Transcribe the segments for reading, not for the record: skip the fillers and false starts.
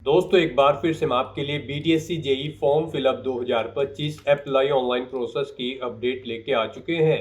दोस्तों एक बार फिर से मैं आपके लिए BTSC JE form fill up 2025 apply online process की अपडेट लेके आ चुके हैं।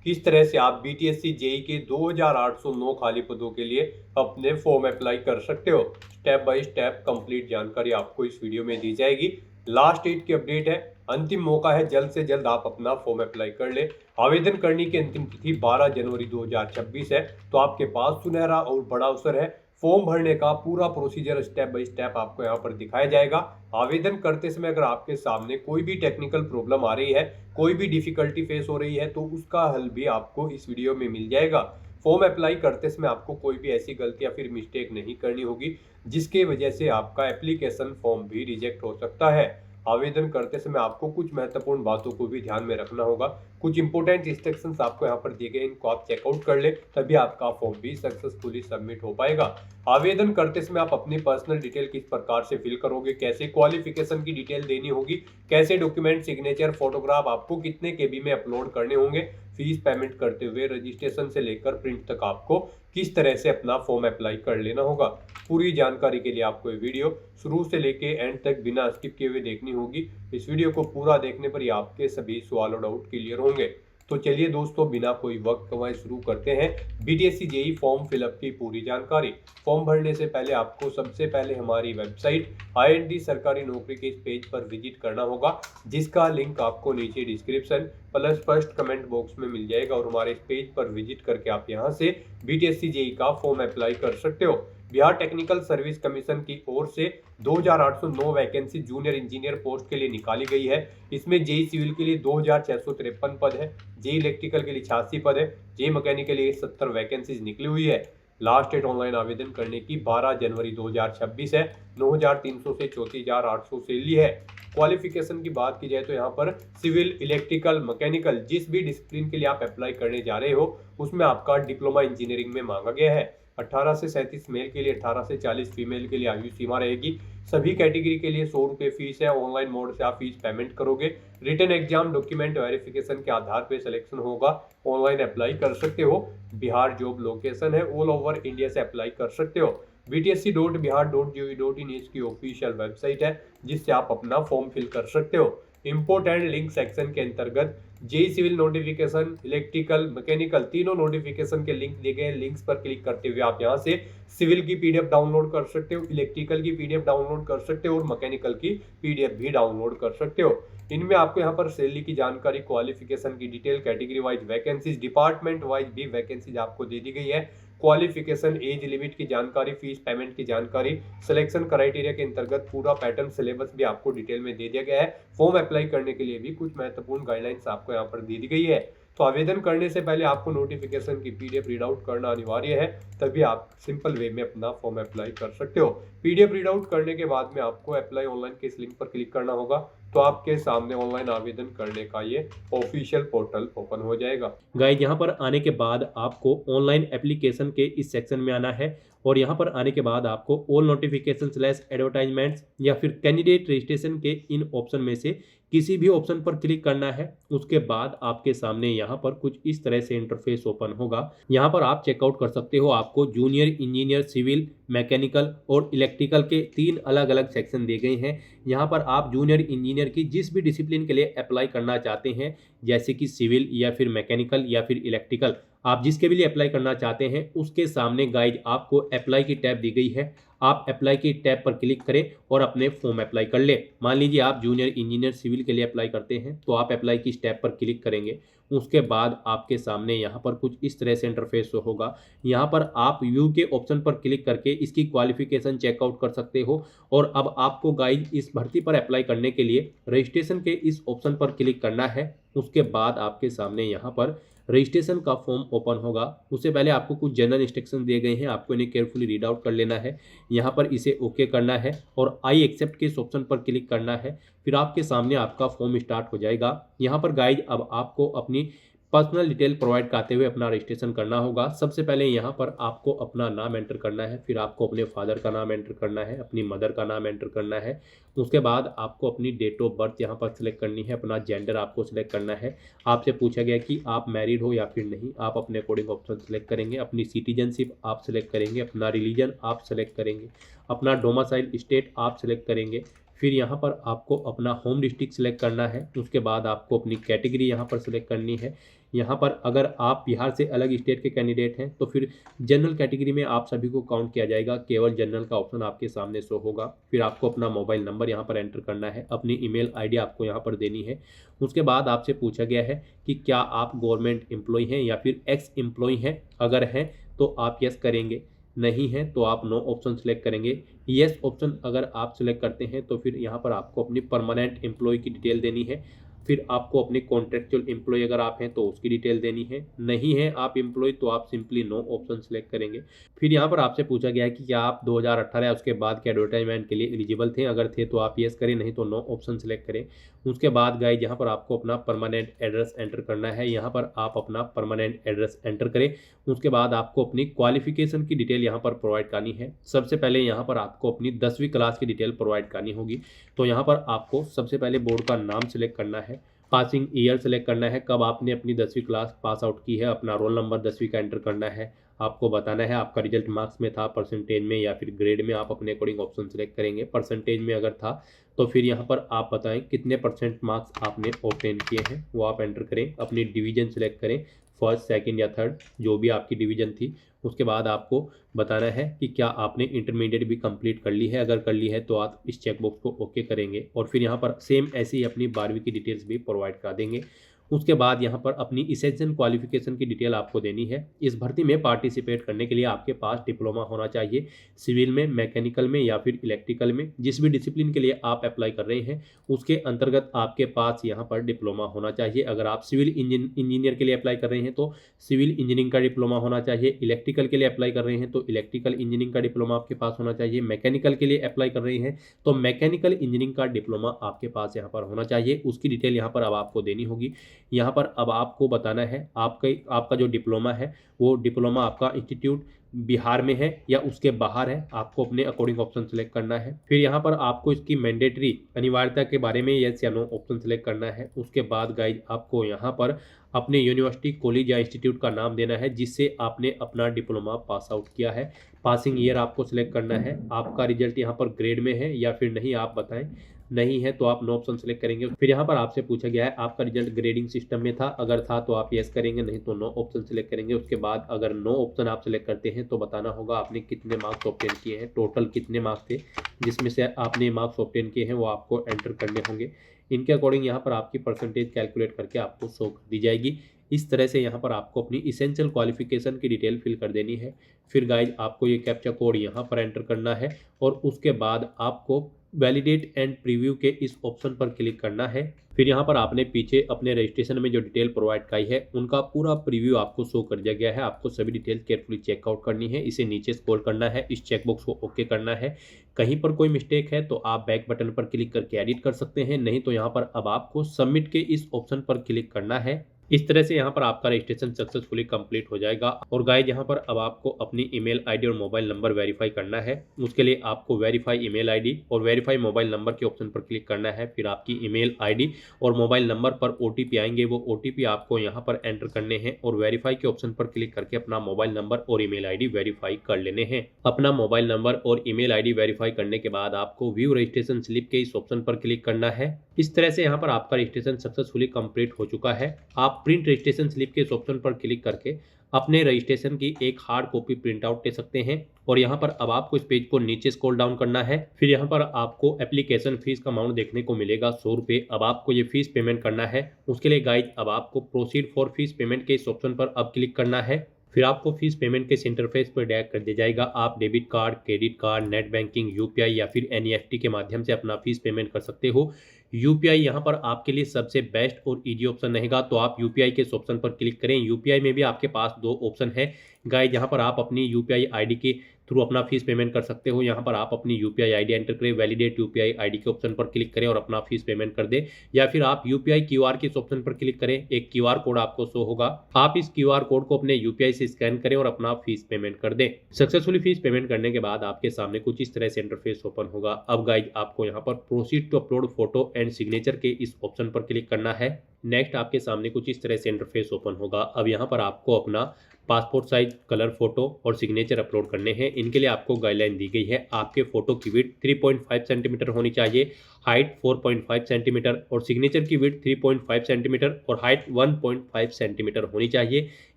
किस तरह से आप बीटीएससी जेई के 2809 खाली पदों के लिए अपने फॉर्म अप्लाई कर सकते हो, स्टेप बाय स्टेप कंप्लीट जानकारी आपको इस वीडियो में दी जाएगी। लास्ट डेट की अपडेट है, अंतिम मौका है, जल्द से जल्द आप अपना फॉर्म अप्लाई कर ले। आवेदन करने की अंतिम तिथि 12 जनवरी 2026 है, तो आपके पास सुनहरा और बड़ा अवसर है। फॉर्म भरने का पूरा प्रोसीजर स्टेप बाय स्टेप आपको यहाँ पर दिखाया जाएगा। आवेदन करते समय अगर आपके सामने कोई भी टेक्निकल प्रॉब्लम आ रही है, कोई भी डिफिकल्टी फेस हो रही है, तो उसका हल भी आपको इस वीडियो में मिल जाएगा। फॉर्म अप्लाई करते समय आपको कोई भी ऐसी गलती या फिर मिस्टेक नहीं करनी होगी जिसके वजह से आपका एप्लीकेशन फॉर्म भी रिजेक्ट हो सकता है। आवेदन करते समय आपको कुछ महत्वपूर्ण बातों को भी ध्यान में रखना होगा। कुछ इंपोर्टेंट इंस्ट्रक्शंस आपको यहाँ पर दिए गए, इनको आप चेकआउट कर ले, तभी आपका फॉर्म भी सक्सेसफुली सबमिट हो पाएगा। आवेदन करते समय आप अपनी पर्सनल डिटेल किस प्रकार से फिल करोगे, कैसे क्वालिफिकेशन की डिटेल देनी होगी, कैसे डॉक्यूमेंट, सिग्नेचर, फोटोग्राफ आपको कितने केबी में अपलोड करने होंगे, फीस पेमेंट करते हुए रजिस्ट्रेशन से लेकर प्रिंट तक आपको किस तरह से अपना फॉर्म अप्लाई कर लेना होगा। पूरी जानकारी के लिए आपको ये वीडियो शुरू से लेके एंड तक बिना स्किप किए हुए देखनी होगी। इस वीडियो को पूरा देखने पर ही आपके सभी सवाल और डाउट क्लियर होंगे। तो चलिए दोस्तों, बिना कोई वक्त गंवाए शुरू करते हैं बीटीएससी जेई फॉर्म फिलअप की पूरी जानकारी। फॉर्म भरने से पहले आपको सबसे पहले हमारी वेबसाइट IND सरकारी नौकरी के इस पेज पर विजिट करना होगा, जिसका लिंक आपको नीचे description plus first comment box में मिल जाएगा। और हमारे इस पेज पर विजिट करके आप यहां से बीटीएससी जेई का फॉर्म अप्लाई कर सकते हो। बिहार टेक्निकल सर्विस कमीशन की ओर से 2809 वैकेंसी जूनियर इंजीनियर पोस्ट के लिए निकाली गई है। इसमें जेई सिविल के लिए 2653 पद है, जेई इलेक्ट्रिकल के लिए 86 पद है, जेई मैकेनिकल के लिए 70 वैकेंसीज निकली हुई है। लास्ट डेट ऑनलाइन आवेदन करने की 12 जनवरी 2026 है। 9300 से 34800 सैलरी है। क्वालिफिकेशन की बात की जाए तो यहाँ पर सिविल, इलेक्ट्रिकल, मैकेनिकल जिस भी डिसिप्लिन के लिए आप अप्लाई करने जा रहे हो उसमें आपका डिप्लोमा इंजीनियरिंग में मांगा गया है। 18 से 37 मेल के लिए, 18 से 40 फीमेल के लिए आयु सीमा रहेगी। सभी कैटेगरी के लिए 100 रुपये फीस है। ऑनलाइन मोड से आप फीस पेमेंट करोगे। रिटन एग्जाम, डॉक्यूमेंट वेरिफिकेशन के आधार पर सिलेक्शन होगा। ऑनलाइन अप्लाई कर सकते हो। बिहार जॉब लोकेशन है, ऑल ओवर इंडिया से अप्लाई कर सकते हो। btsc.bihar.gov.in इसकी ऑफिशियल वेबसाइट है, जिससे आप अपना फॉर्म फिल कर सकते हो। इंपोर्टेंट लिंक सेक्शन के अंतर्गत JE civil notification, electrical, mechanical तीनों नोटिफिकेशन के लिंक दिए गए। लिंक्स पर क्लिक करते हुए आप यहां से सिविल की पीडीएफ डाउनलोड कर सकते हो, इलेक्ट्रिकल की पीडीएफ डाउनलोड कर सकते हो और मैकेनिकल की पीडीएफ भी डाउनलोड कर सकते हो। इनमें आपको यहाँ पर सैलरी की जानकारी, क्वालिफिकेशन की detail, category wise vacancies, department wise भी वैकेंसीज आपको दे दी गई है। क्वालिफिकेशन, एज लिमिट की जानकारी, फीस पेमेंट की जानकारी, सिलेक्शन क्राइटेरिया के अंतर्गत पूरा पैटर्न, सिलेबस भी आपको डिटेल में दे दिया गया है। फॉर्म अप्लाई करने के लिए भी कुछ महत्वपूर्ण गाइडलाइंस आपको यहाँ पर दे दी गई है। तो आवेदन करने से पहले आपको नोटिफिकेशन की पीडीएफ रीड आउट करना अनिवार्य है, तभी आप सिंपल वे में अपना फॉर्म अप्लाई कर सकते हो। पीडीएफ रीड आउट करने के बाद में आपको अप्लाई ऑनलाइन के इस लिंक पर क्लिक करना होगा, तो आपके सामने ऑनलाइन आवेदन करने का ये ऑफिशियल पोर्टल ओपन हो जाएगा। गाइज यहाँ पर आने के बाद आपको ऑनलाइन एप्लीकेशन के इस सेक्शन में आना है और यहाँ पर आने के बाद आपको ऑल नोटिफिकेशन स्लैश एडवर्टाइजमेंट्स या फिर कैंडिडेट रजिस्ट्रेशन के इन ऑप्शन में से किसी भी ऑप्शन पर क्लिक करना है। उसके बाद आपके सामने यहाँ पर कुछ इस तरह से इंटरफेस ओपन होगा। यहाँ पर आप चेकआउट कर सकते हो। आपको जूनियर इंजीनियर सिविल, मैकेनिकल और इलेक्ट्रिकल के 3 अलग अलग सेक्शन दिए गए हैं। यहाँ पर आप जूनियर इंजीनियर की जिस भी डिसिप्लिन के लिए अप्लाई करना चाहते हैं, जैसे कि सिविल या फिर मैकेनिकल या फिर इलेक्ट्रिकल, आप जिसके भी लिए अप्लाई करना चाहते हैं उसके सामने गाइज आपको अप्लाई की टैब दी गई है। आप अप्लाई की टैब पर क्लिक करें और अपने फॉर्म अप्लाई कर ले। मान लीजिए आप जूनियर इंजीनियर सिविल के लिए अप्लाई करते हैं, तो आप अप्लाई की टैब पर क्लिक करेंगे। उसके बाद आपके सामने यहाँ पर कुछ इस तरह से इंटरफेस होगा। यहाँ पर आप व्यू के ऑप्शन पर क्लिक करके इसकी क्वालिफिकेशन चेकआउट कर सकते हो। और अब आपको गाइज इस भर्ती पर अप्लाई करने के लिए रजिस्ट्रेशन के इस ऑप्शन पर क्लिक करना है। उसके बाद आपके सामने यहाँ पर रजिस्ट्रेशन का फॉर्म ओपन होगा। उससे पहले आपको कुछ जनरल इंस्ट्रक्शन दिए गए हैं, आपको इन्हें केयरफुली रीड आउट कर लेना है। यहाँ पर इसे ओके करना है और आई एक्सेप्ट के इस ऑप्शन पर क्लिक करना है। फिर आपके सामने आपका फॉर्म स्टार्ट हो जाएगा। यहाँ पर गाइज अब आपको अपनी पर्सनल डिटेल प्रोवाइड करते हुए अपना रजिस्ट्रेशन करना होगा। सबसे पहले यहाँ पर आपको अपना नाम एंटर करना है, फिर आपको अपने फादर का नाम एंटर करना है, अपनी मदर का नाम एंटर करना है। उसके बाद आपको अपनी डेट ऑफ बर्थ यहाँ पर सिलेक्ट करनी है, अपना जेंडर आपको सिलेक्ट करना है। आपसे पूछा गया कि आप मैरिड हो या फिर नहीं, आप अपने अकॉर्डिंग ऑप्शन सेलेक्ट करेंगे। अपनी सिटीजनशिप आप सिलेक्ट करेंगे, अपना रिलीजन आप सेलेक्ट करेंगे, अपना डोमिसाइल स्टेट आप सिलेक्ट करेंगे। फिर यहाँ पर आपको अपना होम डिस्ट्रिक्ट सिलेक्ट करना है। उसके बाद आपको अपनी कैटेगरी यहाँ पर सिलेक्ट करनी है। यहाँ पर अगर आप बिहार से अलग स्टेट के कैंडिडेट हैं तो फिर जनरल कैटेगरी में आप सभी को काउंट किया जाएगा, केवल जनरल का ऑप्शन आपके सामने शो होगा। फिर आपको अपना मोबाइल नंबर यहाँ पर एंटर करना है, अपनी ईमेल आईडी आपको यहाँ पर देनी है। उसके बाद आपसे पूछा गया है कि क्या आप गवर्नमेंट एम्प्लॉय हैं या फिर एक्स एम्प्लॉय हैं। अगर हैं तो आप यस करेंगे, नहीं है तो आप नो ऑप्शन सेलेक्ट करेंगे। यस ऑप्शन अगर आप सेलेक्ट करते हैं तो फिर यहाँ पर आपको अपनी परमानेंट एम्प्लॉय की डिटेल देनी है। फिर आपको अपने कॉन्ट्रेक्चुअल एम्प्लॉय अगर आप हैं तो उसकी डिटेल देनी है। नहीं है आप एम्प्लॉय तो आप सिंपली नो ऑप्शन सेलेक्ट करेंगे। फिर यहाँ पर आपसे पूछा गया है कि क्या आप 2018 या उसके बाद के एडवर्टाइजमेंट के लिए एलिजिबल थे। अगर थे तो आप यस करें, नहीं तो नो ऑप्शन सेलेक्ट करें। उसके बाद गाइज यहाँ पर आपको अपना परमानेंट एड्रेस एंटर करना है। यहाँ पर आप अपना परमानेंट एड्रेस एंटर करें। उसके बाद आपको अपनी क्वालिफिकेशन की डिटेल यहाँ पर प्रोवाइड करनी है। सबसे पहले यहाँ पर आपको अपनी 10वीं क्लास की डिटेल प्रोवाइड करनी होगी। तो यहाँ पर आपको सबसे पहले बोर्ड का नाम सिलेक्ट करना है, पासिंग ईयर सेलेक्ट करना है, कब आपने अपनी 10वीं क्लास पास आउट की है, अपना रोल नंबर 10वीं का एंटर करना है। आपको बताना है आपका रिजल्ट मार्क्स में था, परसेंटेज में या फिर ग्रेड में, आप अपने अकॉर्डिंग ऑप्शन सेलेक्ट करेंगे। परसेंटेज में अगर था तो फिर यहाँ पर आप बताएं कितने परसेंट मार्क्स आपने ऑब्टेन किए हैं, वो आप एंटर करें। अपनी डिवीजन सेलेक्ट करें, फर्स्ट सेकंड या थर्ड जो भी आपकी डिवीजन थी। उसके बाद आपको बताना है कि क्या आपने इंटरमीडिएट भी कंप्लीट कर ली है। अगर कर ली है तो आप इस चेकबॉक्स को ओके करेंगे और फिर यहाँ पर सेम ऐसे ही अपनी 12वीं की डिटेल्स भी प्रोवाइड कर देंगे। उसके बाद यहाँ पर अपनी इसेंशियल क्वालिफिकेशन की डिटेल आपको देनी है। इस भर्ती में पार्टिसिपेट करने के लिए आपके पास डिप्लोमा होना चाहिए, सिविल में, मैकेनिकल में या फिर इलेक्ट्रिकल में, जिस भी डिसिप्लिन के लिए आप अप्लाई कर रहे हैं उसके अंतर्गत आपके पास यहाँ पर डिप्लोमा होना चाहिए। अगर आप सिविल इंजीनियर के लिए अप्लाई कर रहे हैं तो सिविल इंजीनियरिंग का डिप्लोमा होना चाहिए। इलेक्ट्रिकल के लिए अप्लाई कर रहे हैं तो इलेक्ट्रिकल इंजीनियरिंग का डिप्लोमा आपके पास होना चाहिए। मैकेनिकल के लिए अप्लाई कर रहे हैं तो मैकेनिकल इंजीनियरिंग का डिप्लोमा आपके पास यहाँ पर होना चाहिए। उसकी डिटेल यहाँ पर अब आपको देनी होगी। यहाँ पर अब आपको बताना है आपका जो डिप्लोमा है वो डिप्लोमा आपका इंस्टीट्यूट बिहार में है या उसके बाहर है, आपको अपने अकॉर्डिंग ऑप्शन सेलेक्ट करना है। फिर यहाँ पर आपको इसकी मैंडेटरी अनिवार्यता के बारे में यस या नो ऑप्शन सेलेक्ट करना है। उसके बाद गाइज आपको यहाँ पर अपने यूनिवर्सिटी, कॉलेज या इंस्टीट्यूट का नाम देना है जिससे आपने अपना डिप्लोमा पास आउट किया है। पासिंग ईयर आपको सिलेक्ट करना है। आपका रिजल्ट यहाँ पर ग्रेड में है या फिर नहीं, आप बताएं। नहीं है तो आप नो ऑप्शन सेलेक्ट करेंगे। फिर यहाँ पर आपसे पूछा गया है आपका रिजल्ट ग्रेडिंग सिस्टम में था। अगर था तो आप यस करेंगे, नहीं तो नो ऑप्शन सेलेक्ट करेंगे। उसके बाद अगर नो ऑप्शन आप सेलेक्ट करते हैं तो बताना होगा आपने कितने मार्क्स ऑब्टेन किए हैं, टोटल कितने मार्क्स थे जिसमें से आपने मार्क्स ऑब्टेन किए हैं वो आपको एंटर करने होंगे। इनके अकॉर्डिंग यहाँ पर आपकी परसेंटेज कैलकुलेट करके आपको शो कर दी जाएगी। इस तरह से यहाँ पर आपको अपनी इसेंशियल क्वालिफिकेशन की डिटेल फिल कर देनी है। फिर गाइज आपको ये कैप्चा कोड यहाँ पर एंटर करना है और उसके बाद आपको वैलिडेट एंड प्रीव्यू के इस ऑप्शन पर क्लिक करना है। फिर यहाँ पर आपने पीछे अपने रजिस्ट्रेशन में जो डिटेल प्रोवाइड की है उनका पूरा प्रीव्यू आपको शो कर दिया गया है। आपको सभी डिटेल केयरफुली चेकआउट करनी है, इसे नीचे स्क्रॉल करना है, इस चेकबॉक्स को ओके करना है। कहीं पर कोई मिस्टेक है तो आप बैक बटन पर क्लिक करके एडिट कर सकते हैं, नहीं तो यहाँ पर अब आपको सबमिट के इस ऑप्शन पर क्लिक करना है। इस तरह से यहाँ पर आपका रजिस्ट्रेशन सक्सेसफुली कंप्लीट हो जाएगा। और गाइज यहाँ पर अब आपको अपनी ईमेल आईडी और मोबाइल नंबर वेरीफाई करना है। उसके लिए आपको वेरीफाई ईमेल आईडी और वेरीफाई मोबाइल नंबर के ऑप्शन पर क्लिक करना है। फिर आपकी ईमेल आईडी और मोबाइल नंबर पर ओटीपी आएंगे, वो ओटीपी आपको यहाँ पर एंटर करने हैं और वेरीफाई के ऑप्शन पर क्लिक करके अपना मोबाइल नंबर और ईमेल आईडी वेरीफाई कर लेने हैं। अपना मोबाइल नंबर और ईमेल आईडी वेरीफाई करने के बाद आपको व्यू रजिस्ट्रेशन स्लिप के इस ऑप्शन पर क्लिक करना है। इस तरह से यहाँ पर आपका रजिस्ट्रेशन सक्सेसफुली कंप्लीट हो चुका है। आप प्रिंट रजिस्ट्रेशन स्लिप के इस ऑप्शन पर क्लिक करके अपने रजिस्ट्रेशन की एक हार्ड कॉपी प्रिंट आउट ले सकते हैं। और यहाँ पर अब आपको इस पेज को नीचे स्क्रॉल डाउन करना है। फिर यहाँ पर आपको एप्लीकेशन फीस का अमाउंट देखने को मिलेगा 100 रुपये। अब आपको ये फीस पेमेंट करना है। उसके लिए गाइज अब आपको प्रोसीड फॉर फीस पेमेंट के इस ऑप्शन पर अब क्लिक करना है। फिर आपको फीस पेमेंट के इंटरफेस पर डायरेक्ट कर दिया जाएगा। आप debit card, credit card, net banking, UPI या फिर एनईएफटी के माध्यम से अपना फीस पेमेंट कर सकते हो। यूपीआई यहाँ पर आपके लिए सबसे बेस्ट और इजी ऑप्शन रहेगा, तो आप यूपीआई के इस ऑप्शन पर क्लिक करें। यूपीआई में भी आपके पास 2 ऑप्शन है गाइज। यहाँ पर आप अपनी यूपीआई आईडी के थ्रू अपना फीस पेमेंट कर सकते हो। यहाँ पर आप अपनी यूपीआई आईडी एंटर करें, वैलिडेट यूपीआई आईडी के ऑप्शन पर क्लिक करें और अपना फीस पेमेंट कर दें। या फिर आप यूपीआई क्यूआर के इस ऑप्शन पर क्लिक करें, एक क्यूआर कोड आपको शो होगा। आप इस क्यूआर कोड को अपने यूपीआई से स्कैन करें और अपना फीस पेमेंट कर दें। सक्सेसफुली फीस पेमेंट करने के बाद आपके सामने कुछ इस तरह से इंटरफेस ओपन होगा। अब गाइज आपको यहाँ पर proceed to upload photo and signature के इस ऑप्शन पर क्लिक करना है। नेक्स्ट आपके सामने कुछ इस तरह से इंटरफेस ओपन होगा। अब यहाँ पर आपको अपना पासपोर्ट साइज कलर फोटो और सिग्नेचर अपलोड करने हैं। इनके लिए आपको गाइडलाइन दी गई है। आपके फोटो की विड्थ 3.5 सेंटीमीटर होनी चाहिए, हाइट 4.5 सेंटीमीटर और सिग्नेचर की विड्थ 3.5 सेंटीमीटर और हाइट 1.5 सेंटीमीटर होनी चाहिए।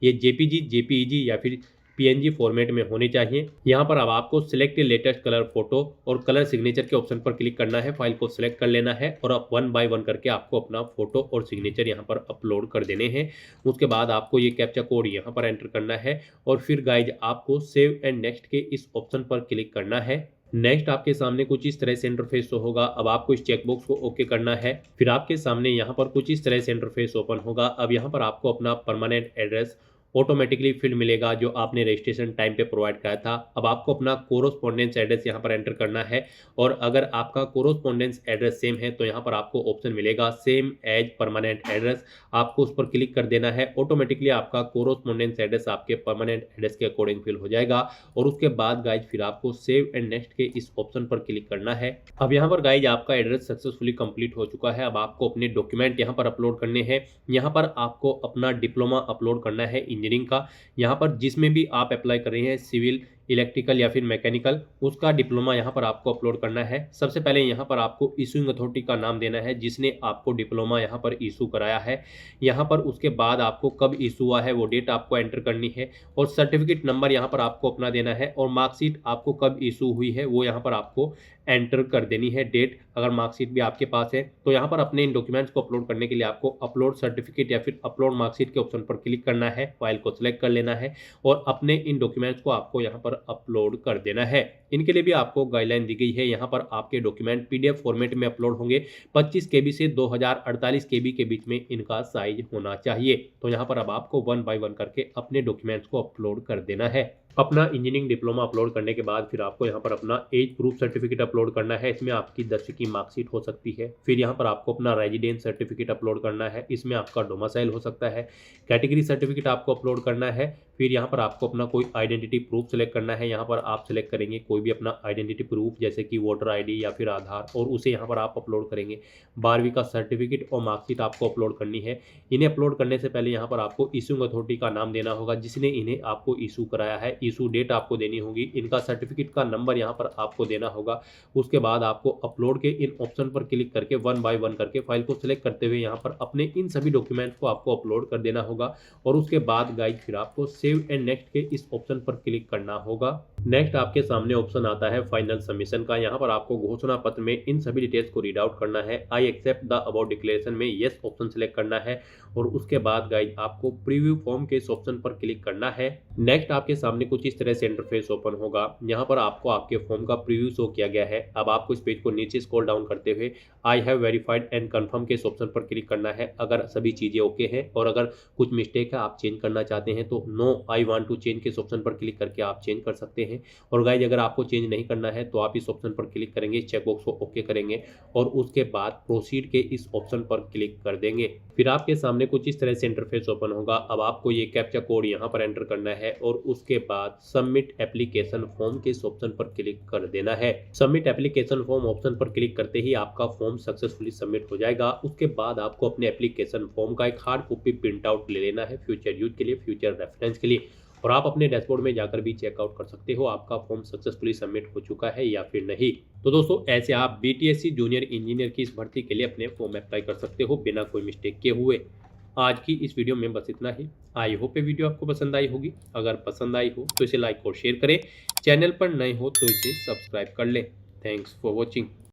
ये जेपीजी, जेपीईजी या फिर पीएनजी फॉर्मेट में होनी चाहिए। यहाँ पर अब आपको सिलेक्ट लेटेस्ट कलर फोटो और कलर सिग्नेचर के ऑप्शन पर क्लिक करना है, फाइल को सिलेक्ट कर लेना है और अब 1 बाय 1 करके आपको अपना फोटो और सिग्नेचर यहाँ पर अपलोड कर देने हैं। उसके बाद आपको ये कैप्चा कोड यहाँ पर एंटर करना है और फिर गाइज आपको सेव एंड नेक्स्ट के इस ऑप्शन पर क्लिक करना है। नेक्स्ट आपके सामने कुछ इस तरह से इंटरफेस होगा। अब आपको इस चेकबॉक्स को ओके करना है। फिर आपके सामने यहाँ पर कुछ इस तरह से इंटरफेस ओपन होगा। अब यहाँ पर आपको अपना परमानेंट एड्रेस ऑटोमेटिकली फील्ड मिलेगा जो आपने रजिस्ट्रेशन टाइम पे प्रोवाइड कराया था। अब आपको अपना कोरोस्पोंडेंस एड्रेस यहाँ पर एंटर करना है और अगर आपका कोरोस्पोंडेंस एड्रेस सेम है तो यहाँ पर आपको ऑप्शन मिलेगा सेम एज परमानेंट एड्रेस। आपको उस पर क्लिक कर देना है। ऑटोमेटिकली आपका कोरोस्पोंडेंस एड्रेस आपके परमानेंट एड्रेस के अकॉर्डिंग फिल हो जाएगा और उसके बाद गाइज फिर आपको सेव एंड नेक्स्ट के इस ऑप्शन पर क्लिक करना है। अब यहाँ पर गाइज आपका एड्रेस सक्सेसफुली कंप्लीट हो चुका है। अब आपको अपने डॉक्यूमेंट यहाँ पर अपलोड करने हैं। यहाँ पर आपको अपना डिप्लोमा अपलोड करना है इंजीनियरिंग का। यहाँ पर जिसमें भी आप अप्लाई कर रहे हैं, सिविल, इलेक्ट्रिकल या फिर मैकेनिकल, उसका डिप्लोमा यहाँ पर आपको अपलोड करना है। सबसे पहले यहाँ पर आपको इशूइंग अथॉरिटी का नाम देना है जिसने आपको डिप्लोमा यहाँ पर इशू कराया है। यहाँ पर उसके बाद आपको कब इशू हुआ है वो डेट आपको एंटर करनी है और सर्टिफिकेट नंबर यहाँ पर आपको अपना देना है और मार्कशीट आपको कब इशू हुई है वो यहाँ पर आपको एंटर कर देनी है डेट। अगर मार्कशीट भी आपके पास है तो यहाँ पर अपने इन डॉक्यूमेंट्स को अपलोड करने के लिए आपको अपलोड सर्टिफिकेट या फिर अपलोड मार्कशीट के ऑप्शन पर क्लिक करना है, फाइल को सिलेक्ट कर लेना है और अपने इन डॉक्यूमेंट्स को आपको यहाँ पर अपलोड कर देना है। इनके लिए भी आपको गाइडलाइन दी गई है। यहाँ पर आपके डॉक्यूमेंट पीडीएफ फॉर्मेट में अपलोड होंगे। 25 KB से 2048 KB के बीच में इनका साइज होना चाहिए। तो यहाँ पर अब आपको 1 बाय 1 करके अपने डॉक्यूमेंट्स को अपलोड कर देना है। अपना इंजीनियरिंग डिप्लोमा अपलोड करने के बाद फिर आपको यहाँ पर अपना एज प्रूफ सर्टिफिकेट अपलोड करना है। इसमें आपकी 10वीं की मार्कशीट हो सकती है। फिर यहाँ पर आपको अपना रेजिडेंस सर्टिफिकेट अपलोड करना है। इसमें आपका डोमिसाइल हो सकता है। कैटेगरी सर्टिफिकेट आपको अपलोड करना है। फिर यहाँ पर आपको अपना कोई आइडेंटिटी प्रूफ सेलेक्ट करना है। यहाँ पर आप सेलेक्ट करेंगे कोई भी अपना आइडेंटिटी प्रूफ जैसे कि वोटर आईडी या फिर आधार और उसे यहाँ पर आप अपलोड करेंगे। 12वीं का सर्टिफिकेट और मार्कशीट आपको अपलोड करनी है। इन्हें अपलोड करने से पहले यहाँ पर आपको इशूइंग अथॉरिटी का नाम देना होगा जिसने इन्हें आपको इशू कराया है। इशू डेट आपको देनी होगी। इनका सर्टिफिकेट का नंबर यहाँ पर आपको देना होगा। उसके बाद आपको अपलोड के इन ऑप्शन पर क्लिक करके 1 बाय 1 करके फाइल को सिलेक्ट करते हुए यहाँ पर अपने इन सभी डॉक्यूमेंट्स को आपको अपलोड कर देना होगा और उसके बाद गाइज फिर आपको सेव एंड नेक्स्ट के इस ऑप्शन पर क्लिक करना होगा। नेक्स्ट आपके सामने ऑप्शन आता है फाइनल सबमिशन का। यहाँ पर आपको घोषणा पत्र में इन सभी डिटेल्स को रीड आउट करना है। I accept the about declaration में यस ऑप्शन सेलेक्ट करना है और उसके बाद गाइज आपको प्रीव्यू फॉर्म के इस ऑप्शन पर क्लिक करना है। नेक्स्ट आपके सामने कुछ इस तरह से इंटरफेस ओपन होगा। यहाँ पर आपको आपके फॉर्म का प्रीव्यू शो किया गया है। अब आपको इस पेज को नीचे स्क्रॉल डाउन करते हुए I have verified and confirm के इस ऑप्शन पर क्लिक करना है। अगर सभी चीजें ओके हैं और अगर कुछ मिस्टेक है आप चेंज करना चाहते हैं तो no I want to change के इस ऑप्शन पर क्लिक करके आप चेंज कर सकते हैं। और गाइज अगर आपको चेंज नहीं करना है तो आप इस ऑप्शन पर क्लिक करेंगे, चेकबॉक्स को ओके करेंगे और उसके बाद प्रोसीड के इस ऑप्शन पर क्लिक कर देंगे। फिर आपके सामने कुछ इस तरह से इंटरफेस ओपन होगा। अब आपको ये कैप्चा कोड यहाँ पर एंटर करना है और उसके बाद सबमिट एप्लीकेशन फॉर्म के इस ऑप्शन पर क्लिक कर देना है। सबमिट एप्लीकेशन फॉर्म ऑप्शन पर क्लिक करते ही आपका फॉर्म सक्सेसफुली सबमिट हो जाएगा। उसके बाद आपको अपने एप्लीकेशन फॉर्म का एक हार्ड कॉपी प्रिंट आउट ले लेना है फ्यूचर यूज के लिए, फ्यूचर रेफरेंस के लिए। और आप अपने डैशबोर्ड में जाकर भी चेकआउट कर सकते हो आपका फॉर्म सक्सेसफुली सबमिट हो चुका है या फिर नहीं। तो दोस्तों ऐसे आप बीटीएससी जूनियर इंजीनियर की इस भर्ती के लिए अपने फॉर्म अप्लाई कर सकते हो बिना कोई मिस्टेक किए हुए। आज की इस वीडियो में बस इतना ही। आई होप ये वीडियो आपको पसंद आई होगी। अगर पसंद आई हो तो इसे लाइक और शेयर करें। चैनल पर नए हो तो इसे सब्सक्राइब कर लें। Thanks for watching.